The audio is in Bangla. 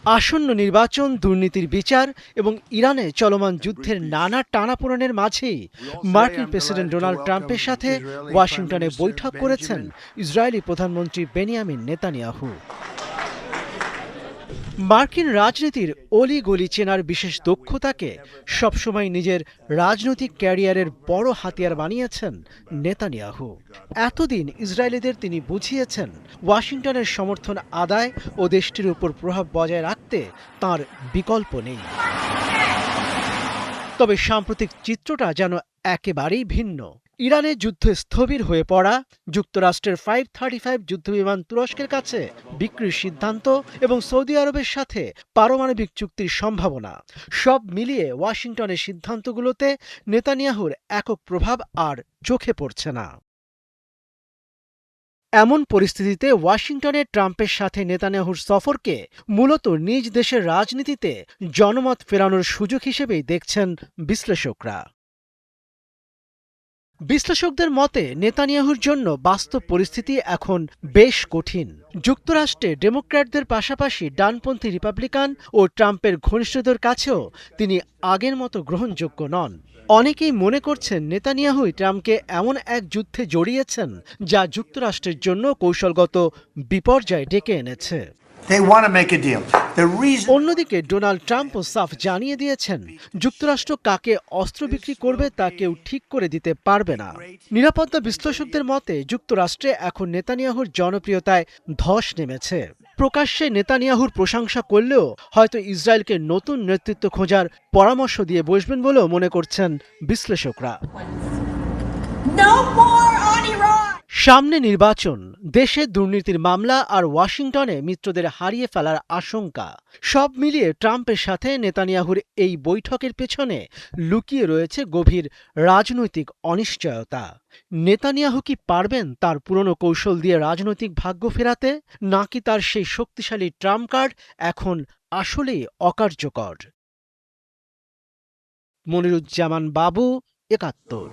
আসন্ন নির্বাচন, দুর্নীতির বিচার এবং ইরানে চলমান যুদ্ধের নানা টানাপোড়েনের মাঝেই মার্কিন প্রেসিডেন্ট ডোনাল্ড ট্রাম্পের সাথে ওয়াশিংটনে বৈঠক করেছেন ইসরায়েলি প্রধানমন্ত্রী বেনিয়ামিন নেতানিয়াহু। মার্কিন রাজনীতির অলি-গলি চেনার বিশেষ দক্ষতাকে সবসময় নিজের রাজনৈতিক ক্যারিয়ারের বড় হাতিয়ার বানিয়েছেন নেতানিয়াহু। এতদিন ইসরায়েলিদের তিনি বুঝিয়েছেন ওয়াশিংটনের সমর্থন আদায় ও দেশটির উপর প্রভাব বজায় রাখতে তাঁর বিকল্প নেই। তবে সাম্প্রতিক চিত্রটা যেন একেবারেই ভিন্ন। ইরানে যুদ্ধ স্থবির হয়ে পড়া, যুক্তরাষ্ট্রের 535 যুদ্ধবিমান তুরস্কের কাছে বিক্রির সিদ্ধান্ত এবং সৌদি আরবের সাথে পারমাণবিক চুক্তির সম্ভাবনা, সব মিলিয়ে ওয়াশিংটনের সিদ্ধান্তগুলোতে নেতানিয়াহুর একক প্রভাব আর চোখে পড়ছে না। এমন পরিস্থিতিতে ওয়াশিংটনে ট্রাম্পের সাথে নেতানিয়াহুর সফরকে মূলত নিজ দেশের রাজনীতিতে জনমত ফেরানোর সুযোগ হিসেবেই দেখছেন বিশ্লেষকরা। বিশ্লেষকদের মতে নেতানিয়াহুর জন্য বাস্তব পরিস্থিতি এখন বেশ কঠিন। যুক্তরাষ্ট্রে ডেমোক্র্যাটদের পাশাপাশি ডানপন্থী রিপাবলিকান ও ট্রাম্পের ঘনিষ্ঠদের কাছেও তিনি আগের মতো গ্রহণযোগ্য নন। অনেকেই মনে করছেন নেতানিয়াহুই ট্রাম্পকে এমন এক যুদ্ধে জড়িয়েছেন যা যুক্তরাষ্ট্রের জন্য কৌশলগত বিপর্যয় ডেকে এনেছে। অন্যদিকে ডোনাল্ড ট্রাম্পও সাফ জানিয়ে দিয়েছেন যুক্তরাষ্ট্র কাকে অস্ত্র বিক্রি করবে তা কেউ ঠিক করে দিতে পারবে না। নিরাপত্তা বিশ্লেষকদের মতে যুক্তরাষ্ট্রে এখন নেতানিয়াহুর জনপ্রিয়তায় ধস নেমেছে। প্রকাশ্যে নেতানিয়াহুর প্রশংসা করলেও হয়তো ইসরায়েলকে নতুন নেতৃত্ব খোঁজার পরামর্শ দিয়ে বসবেন বলেও মনে করছেন বিশ্লেষকরা। সামনে নির্বাচন, দেশে দুর্নীতির মামলা আর ওয়াশিংটনে মিত্রদের হারিয়ে ফেলার আশঙ্কা, সব মিলিয়ে ট্রাম্পের সাথে নেতানিয়াহুর এই বৈঠকের পেছনে লুকিয়ে রয়েছে গভীর রাজনৈতিক অনিশ্চয়তা। নেতানিয়াহু কি পারবেন তার পুরনো কৌশল দিয়ে রাজনৈতিক ভাগ্য ফেরাতে, নাকি তার সেই শক্তিশালী ট্রাম্প কার্ড এখন আসলেই অকার্যকর? মনিরুজ্জামান বাবু, ৭১।